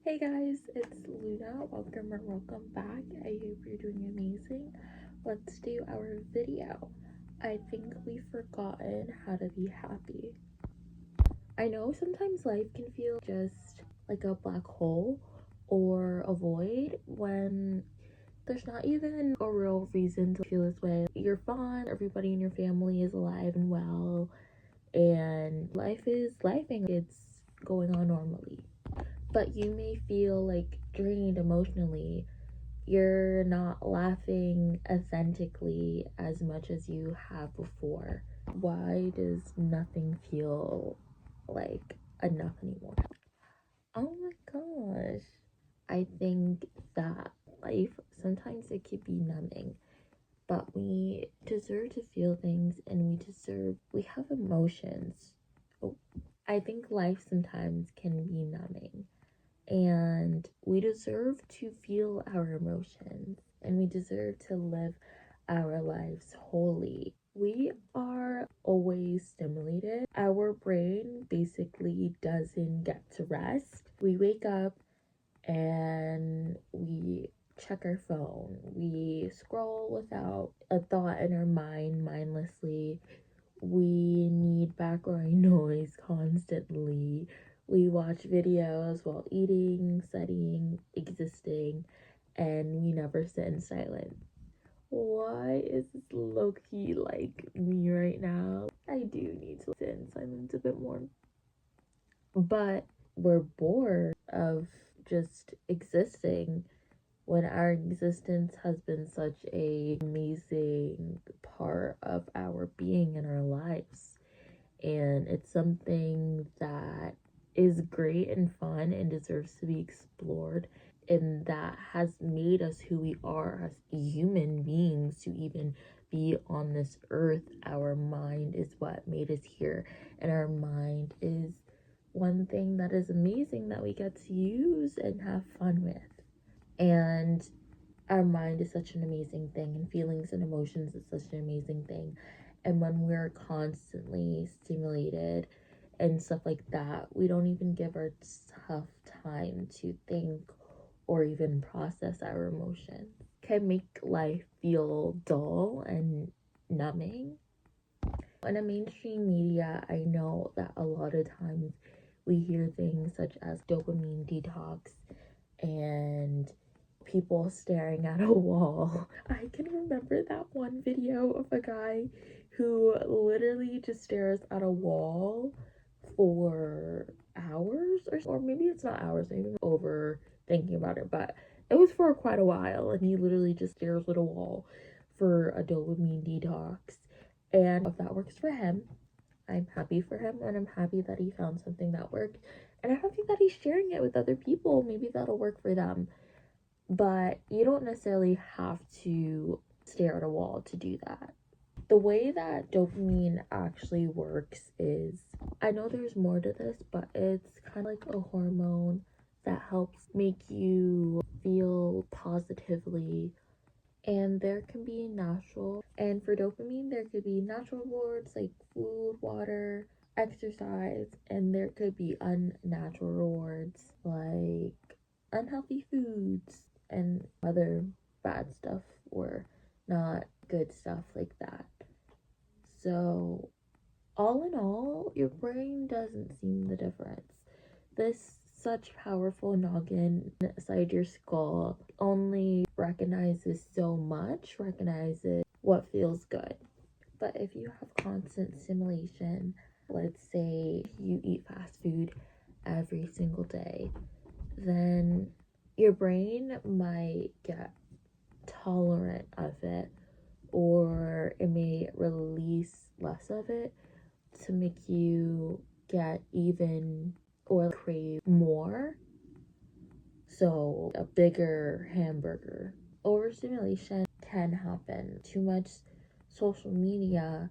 Hey guys, it's Luna. Welcome back. I hope you're doing amazing. Let's do our video. I think we've forgotten how to be happy. I know sometimes life can feel just like a black hole or a void when there's not even a real reason to feel this way. You're fine, everybody in your family is alive and well, and life is lifing. It's going on normally, but you may feel like drained emotionally. You're not laughing authentically as much as you have before. Why does nothing feel like enough anymore? Oh my gosh. I think that life sometimes it could be numbing, but we deserve to feel things and we have emotions. Oh, I think life sometimes can be numbing, and we deserve to feel our emotions and we deserve to live our lives wholly. We are always stimulated. Our brain basically doesn't get to rest. We wake up and we check our phone. We scroll without a thought in our mind mindlessly. We need background noise constantly. We watch videos while eating, studying, existing, and we never sit in silence. Why is this low key like me right now? I do need to sit in silence a bit more. But we're bored of just existing when our existence has been such a amazing part of our being in our lives, and it's something that is great and fun and deserves to be explored, and that has made us who we are as human beings to even be on this earth. Our mind is what made us here, and our mind is one thing that is amazing that we get to use and have fun with. And our mind is such an amazing thing, and feelings and emotions is such an amazing thing. And when we're constantly stimulated and stuff like that, we don't even give ourselves time to think or even process our emotions. Can make life feel dull and numbing. In a mainstream media, I know that a lot of times we hear things such as dopamine detox and people staring at a wall. I can remember that one video of a guy who literally just stares at a wall for hours, or maybe it's not hours, maybe I'm over thinking about it, but it was for quite a while, and he literally just stares at a wall for a dopamine detox. And if that works for him, I'm happy for him, and I'm happy that he found something that worked, and I'm happy that he's sharing it with other people. Maybe that'll work for them. But you don't necessarily have to stare at a wall to do that. The way that dopamine actually works is, I know there's more to this, but it's kind of like a hormone that helps make you feel positively. And there can be natural, and for dopamine there could be natural rewards like food, water, exercise, and there could be unnatural rewards like unhealthy foods and other bad stuff or not good stuff like that. So all in all, your brain doesn't seem the difference. This such powerful noggin inside your skull only recognizes so much, recognizes what feels good. But if you have constant stimulation, let's say you eat fast food every single day, then your brain might get tolerant of it, or it may release less of it to make you get even or crave more. So, a bigger hamburger. Overstimulation can happen. Too much social media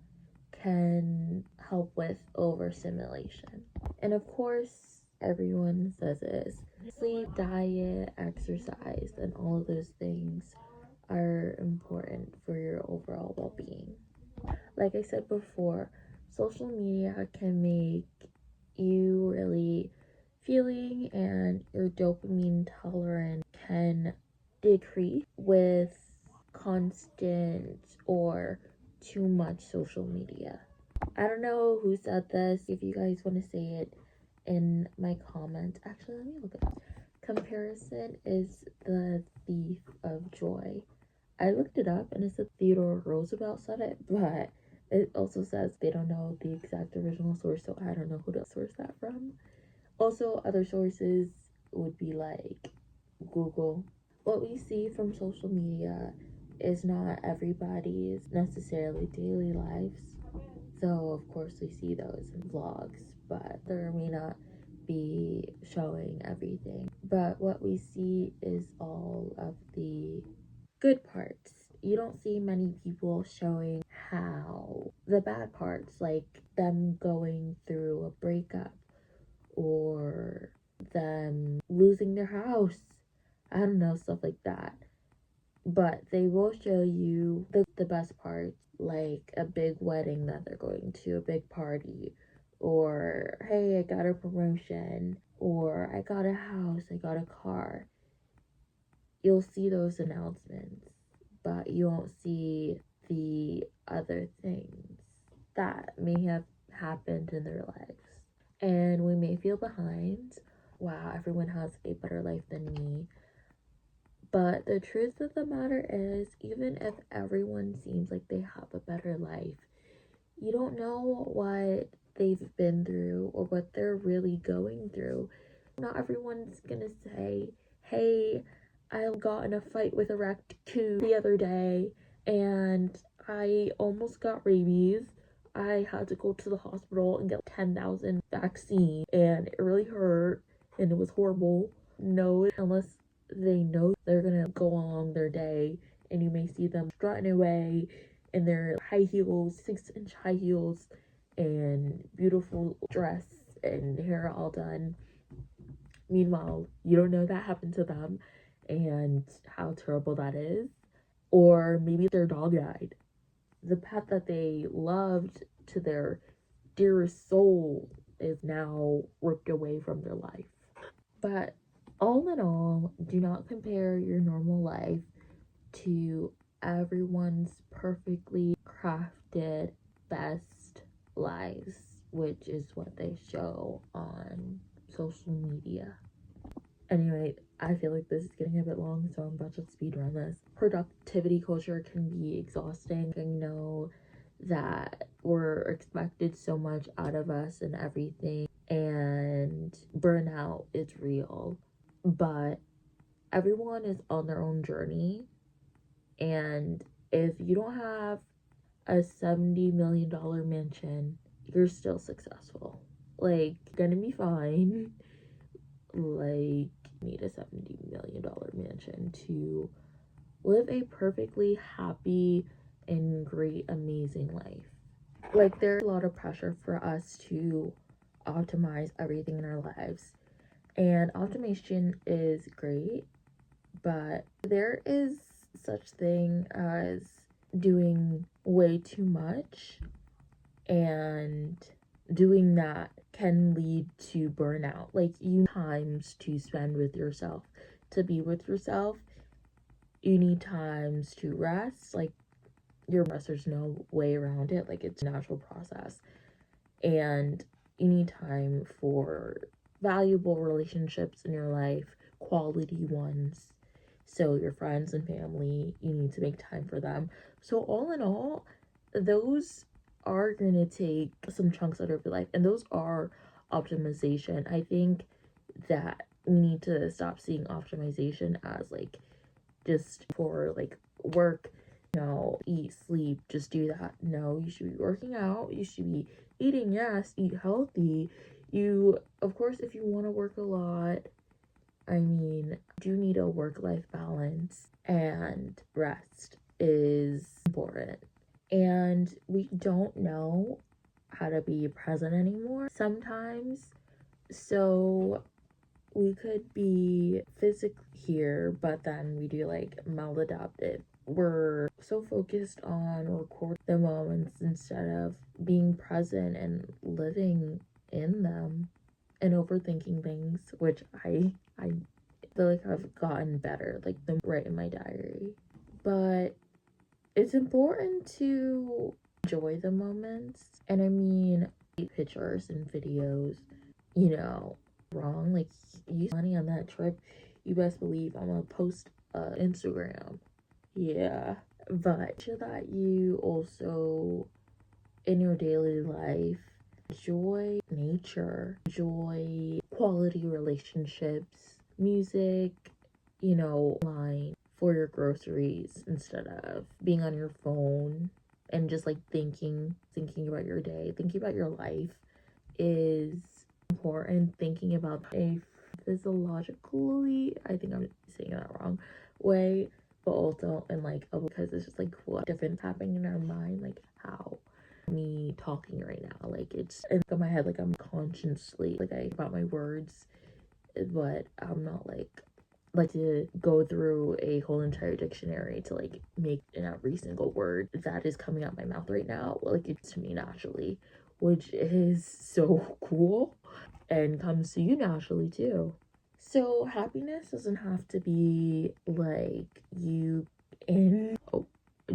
can help with overstimulation. And of course, everyone says this: sleep, diet, exercise, and all of those things are important for your overall well being. Like I said before, social media can make you really feeling, and your dopamine tolerance can decrease with constant or too much social media. I don't know who said this. If you guys want to say it in my comments, actually, let me look it up. Comparison is the thief of joy. I looked it up and it said Theodore Roosevelt said it, but it also says they don't know the exact original source, so I don't know who to source that from. Also, other sources would be like Google. What we see from social media is not everybody's necessarily daily lives. So, of course, we see those in vlogs, but there may not be showing everything. But what we see is all of the good parts. You don't see many people showing how the bad parts, like them going through a breakup or them losing their house. I don't know, stuff like that. But they will show you the best parts, like a big wedding that they're going to, a big party, or hey, I got a promotion, or I got a house, I got a car. You'll see those announcements, but you won't see the other things that may have happened in their lives. And we may feel behind. Wow, everyone has a better life than me. But the truth of the matter is, even if everyone seems like they have a better life, you don't know what they've been through or what they're really going through. Not everyone's gonna say, hey, I got in a fight with a raccoon the other day and I almost got rabies. I had to go to the hospital and get 10,000 vaccines and it really hurt and it was horrible. No, unless they know they're gonna go along their day and you may see them strutting away in their high heels, 6-inch high heels, and beautiful dress and hair all done. Meanwhile, you don't know that happened to them and how terrible that is. Or maybe their dog died. The pet that they loved to their dearest soul is now ripped away from their life. But all in all, do not compare your normal life to everyone's perfectly crafted best lives, which is what they show on social media. Anyway, I feel like this is getting a bit long, so I'm about to speed run this. Productivity culture can be exhausting. I know that we're expected so much out of us and everything, and burnout is real, but everyone is on their own journey. And if you don't have a $70 million mansion, you're still successful. Like, gonna be fine. Like, need a $70 million mansion to live a perfectly happy and great, amazing life. Like, there's a lot of pressure for us to optimize everything in our lives. And optimization is great, but there is such thing as doing way too much, and doing that can lead to burnout. Like, you need times to spend with yourself, to be with yourself. You need times to rest. Like, your rest, there's no way around it. Like, it's a natural process. And you need time for valuable relationships in your life, quality ones. So your friends and family, you need to make time for them. So all in all, those are going to take some chunks out of your life, and those are optimization. I think that we need to stop seeing optimization as like just for like work, eat, sleep, just do that. No, you should be working out, you should be eating, yes, eat healthy. You, of course, if you want to work a lot, I mean, do need a work-life balance, and rest is important. And we don't know how to be present anymore sometimes. So we could be physically here, but then we do like maladaptive. We're so focused on recording the moments instead of being present and living in them. and overthinking things, which I feel like I've gotten better, like the write in my diary. But it's important to enjoy the moments. And I mean, pictures and videos, you know, wrong. Like, you money on that trip, you best believe I'm gonna post Instagram. Yeah. But sure that you also, in your daily life, enjoy nature, enjoy quality relationships, music, line for your groceries instead of being on your phone and just like thinking about your day, thinking about your life is important. Thinking about a physiologically, I think I'm saying that wrong, way, but also in like because it's just like what different happening in our mind, like how me talking right now, like it's in my head, like I'm consciously like I about my words, but I'm not like to go through a whole entire dictionary to like make in every single word that is coming out my mouth right now, like it's to me naturally, which is so cool and comes to you naturally too. So happiness doesn't have to be like you in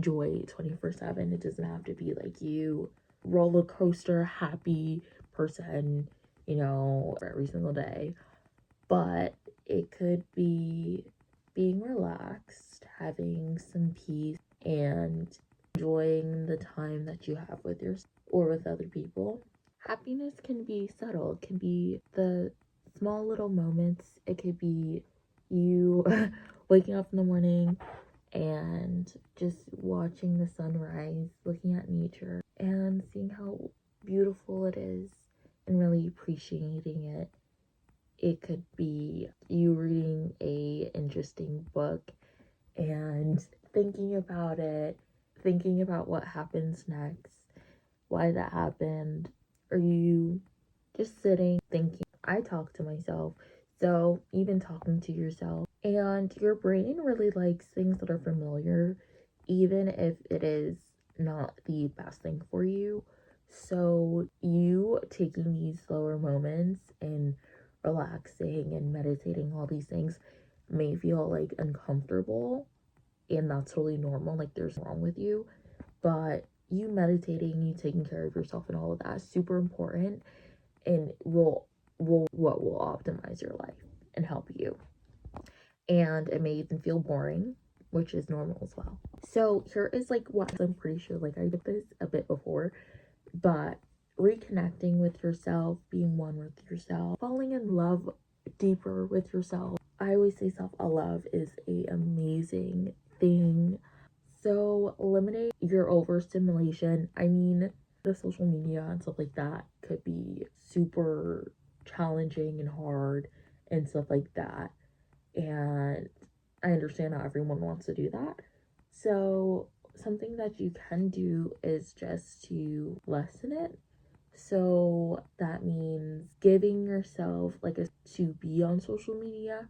joy 24/7. It doesn't have to be like you roller coaster happy person, every single day. But it could be being relaxed, having some peace, and enjoying the time that you have with yourself or with other people. Happiness can be subtle, it can be the small little moments. It could be you waking up in the morning and just watching the sunrise, looking at nature, and seeing how beautiful it is and really appreciating it. It could be you reading a interesting book and thinking about it, thinking about what happens next, why that happened, or you just sitting thinking. I talk to myself, so even talking to yourself, and your brain really likes things that are familiar, even if it is not the best thing for you. So you taking these slower moments and relaxing and meditating, all these things may feel like uncomfortable, and that's totally normal, like there's wrong with you. But you meditating, you taking care of yourself and all of that is super important, and will optimize your life and help you. And it may even feel boring, which is normal as well. So here is like what I'm pretty sure like I did this a bit before, but reconnecting with yourself, being one with yourself, falling in love deeper with yourself. I always say self-love is a amazing thing. So eliminate your overstimulation. I mean, the social media and stuff like that could be super challenging and hard and stuff like that. And I understand not everyone wants to do that. So something that you can do is just to lessen it. So that means giving yourself like to be on social media,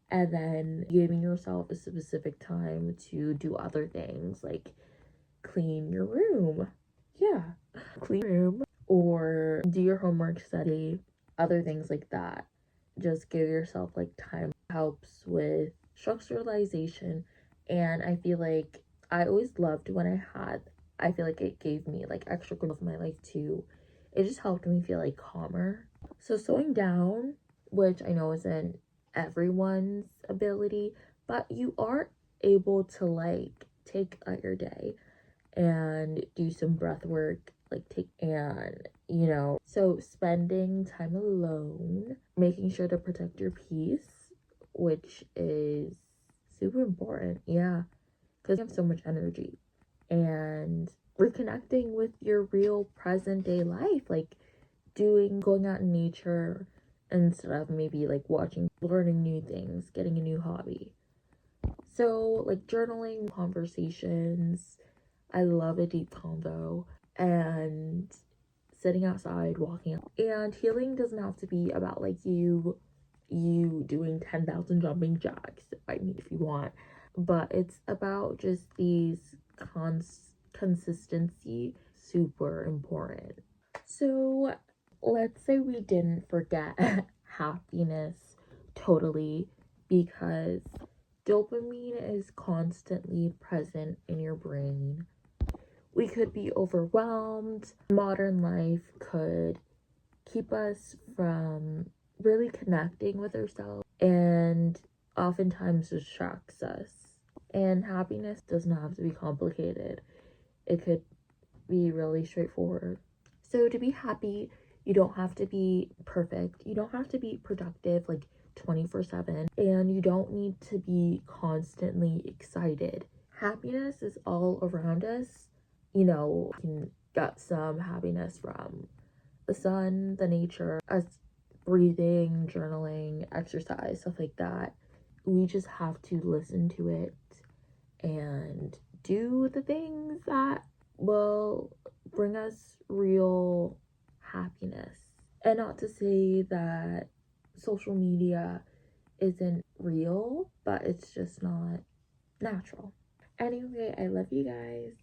and then giving yourself a specific time to do other things like clean your room. Yeah, clean your room or do your homework, study, other things like that. Just give yourself like time. Helps with structuralization, and I feel like I always loved when I feel like it gave me like extra control of my life too. It just helped me feel like calmer. So slowing down, which I know isn't everyone's ability, but you are able to like take out your day and do some breath work, like take and so spending time alone, making sure to protect your peace, which is super important. Yeah, because you have so much energy, and reconnecting with your real present day life, like going out in nature instead of maybe like learning new things, getting a new hobby. So like journaling, conversations. I love a deep convo, and sitting outside, walking out. And healing doesn't have to be about like you doing 10,000 jumping jacks. I mean, if you want, but it's about just these consistency, super important. So let's say we didn't forget happiness totally, because dopamine is constantly present in your brain. We could be overwhelmed. Modern life could keep us from really connecting with ourselves and oftentimes distracts us. And happiness doesn't have to be complicated, it could be really straightforward. So, to be happy, you don't have to be perfect, you don't have to be productive like 24/7, and you don't need to be constantly excited. Happiness is all around us. You can get some happiness from the sun, the nature, us breathing, journaling, exercise, stuff like that. We just have to listen to it and do the things that will bring us real happiness. And not to say that social media isn't real, but it's just not natural. Anyway, I love you guys.